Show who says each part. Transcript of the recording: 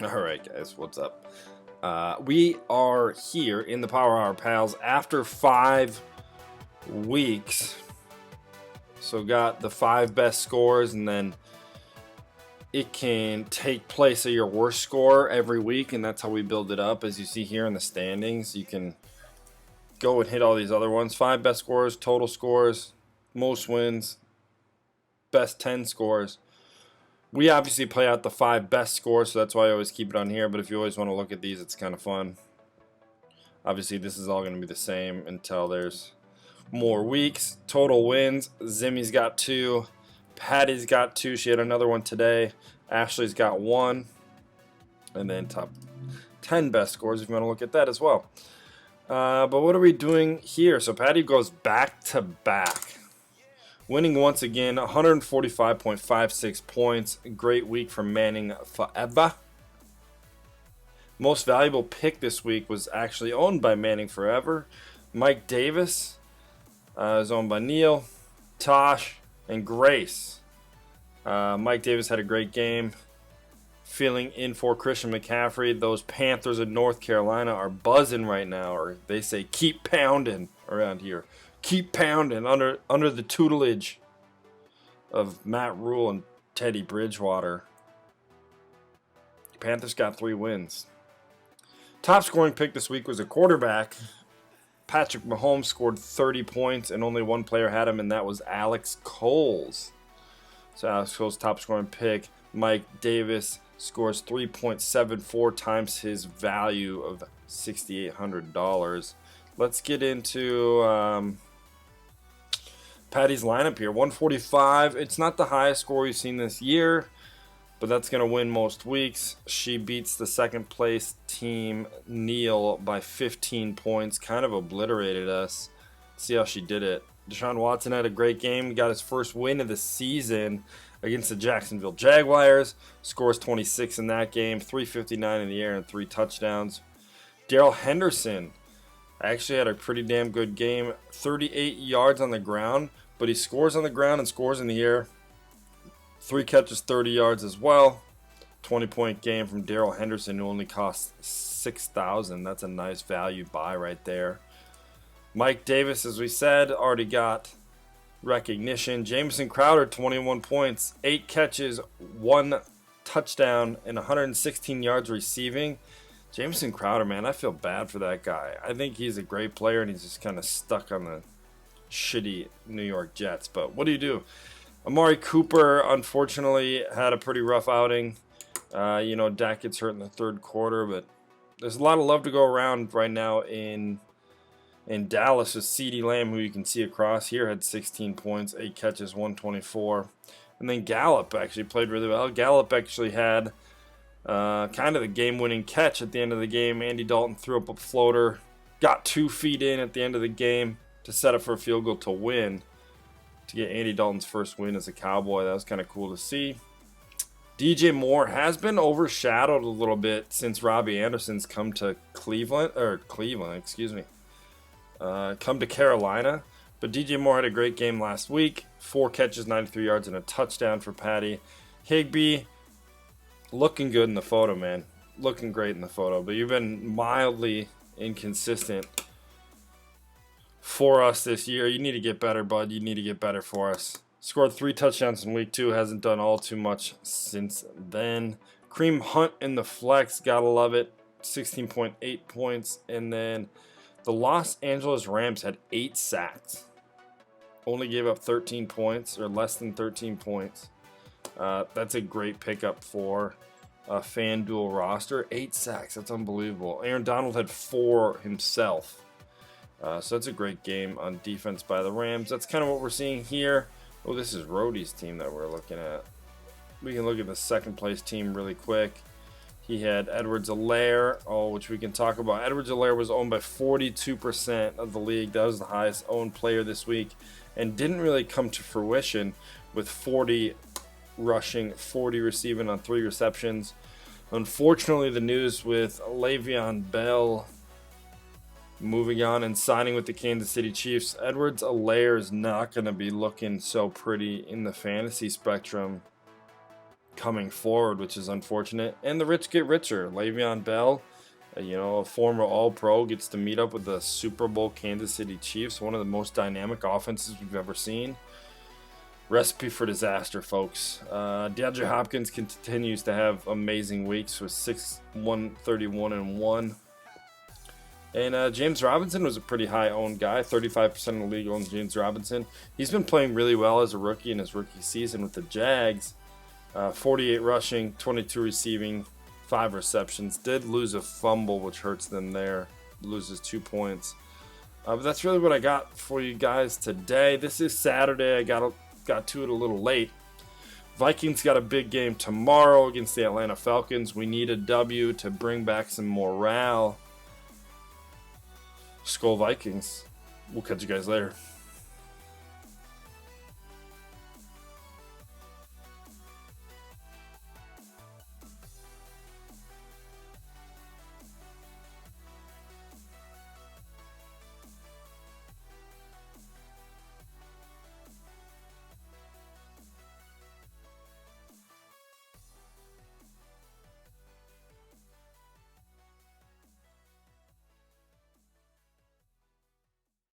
Speaker 1: Alright guys, what's up? We are here in the Power Hour Pals after 5 weeks. So got the 5 best scores, and then it can take place of your worst score every week, and that's how we build it up. As you see here in the standings, you can go and hit all these other ones. 5 best scores, total scores, most wins, best 10 scores. We obviously play out the 5 best scores, so that's why I always keep it on here. But if you always want to look at these, it's kind of fun. Obviously, this is all going to be the same until there's more weeks. Total wins. Zimmy's got 2. Patty's got 2. She had another one today. Ashley's got 1. And then top 10 best scores if you want to look at that as well. But what are we doing here? So Patty goes back to back. Winning once again, 145.56 points. Great week for Manning Forever. Most valuable pick this week was actually owned by Manning Forever. Mike Davis is owned by Neil, Tosh, and Grace. Mike Davis had a great game. Filling in for Christian McCaffrey. Those Panthers of North Carolina are buzzing right now, or they say keep pounding around here. Keep pounding under the tutelage of Matt Rule and Teddy Bridgewater. Panthers got 3 wins. Top scoring pick this week was a quarterback. Patrick Mahomes scored 30 points, and only one player had him, and that was Alex Coles. So Alex Coles' top scoring pick. Mike Davis scores 3.74 times his value of $6,800. Let's get into Patty's lineup here. 145. It's not the highest score we've seen this year, but that's going to win most weeks. She beats the second place team, Neil, by 15 points. Kind of obliterated us. See how she did it. Deshaun Watson had a great game. Got his first win of the season against the Jacksonville Jaguars. Scores 26 in that game. 359 in the air and 3 touchdowns. Darrell Henderson actually had a pretty damn good game. 38 yards on the ground, but he scores on the ground and scores in the air. 3 catches, 30 yards as well. 20-point game from Darrell Henderson, who only cost $6,000. That's a nice value buy right there. Mike Davis, as we said, already got recognition. Jamison Crowder, 21 points, 8 catches, 1 touchdown, and 116 yards receiving. Jamison Crowder, man, I feel bad for that guy. I think he's a great player, and he's just kind of stuck on the shitty New York Jets. But what do you do? Amari Cooper, unfortunately, had a pretty rough outing. Dak gets hurt in the third quarter, but there's a lot of love to go around right now in Dallas with CeeDee Lamb, who you can see across here, had 16 points, 8 catches, 124. And then Gallup actually played really well. Gallup actually had kind of the game-winning catch at the end of the game. Andy Dalton threw up a floater, got 2 feet in at the end of the game to set up for a field goal to win, to get Andy Dalton's first win as a Cowboy. That was kind of cool to see. DJ Moore has been overshadowed a little bit since Robbie Anderson's come to come to Carolina. But DJ Moore had a great game last week. 4 catches, 93 yards, and a touchdown for Patty. Higbee, looking good in the photo, man. Looking great in the photo. But you've been mildly inconsistent for us this year. You need to get better, bud. You need to get better for us. Scored 3 touchdowns in week 2. Hasn't done all too much since then. Kareem Hunt in the flex. Gotta love it. 16.8 points. And then the Los Angeles Rams had 8 sacks. Only gave up 13 points, or less than 13 points. That's a great pickup for a FanDuel roster. 8 sacks. That's unbelievable. Aaron Donald had 4 himself. So that's a great game on defense by the Rams. That's kind of what we're seeing here. Oh, this is Rhodey's team that we're looking at. We can look at the second place team really quick. He had Edwards-Helaire, which we can talk about. Edwards-Helaire was owned by 42% of the league. That was the highest owned player this week, and didn't really come to fruition with 40 rushing, 40 receiving on 3 receptions. Unfortunately, the news with Le'Veon Bell moving on and signing with the Kansas City Chiefs, Edwards-Helaire is not going to be looking so pretty in the fantasy spectrum coming forward, which is unfortunate. And the rich get richer. Le'Veon Bell, a former All-Pro, gets to meet up with the Super Bowl Kansas City Chiefs, one of the most dynamic offenses we've ever seen. Recipe for disaster, folks. DeAndre Hopkins continues to have amazing weeks with 131-1. And James Robinson was a pretty high-owned guy. 35% of the league owns James Robinson. He's been playing really well as a rookie in his rookie season with the Jags. 48 rushing, 22 receiving, 5 receptions. Did lose a fumble, which hurts them there. Loses 2 points. But that's really what I got for you guys today. This is Saturday. I got to it a little late. Vikings got a big game tomorrow against the Atlanta Falcons. We need a W to bring back some morale. Skol Vikings. We'll catch you guys later.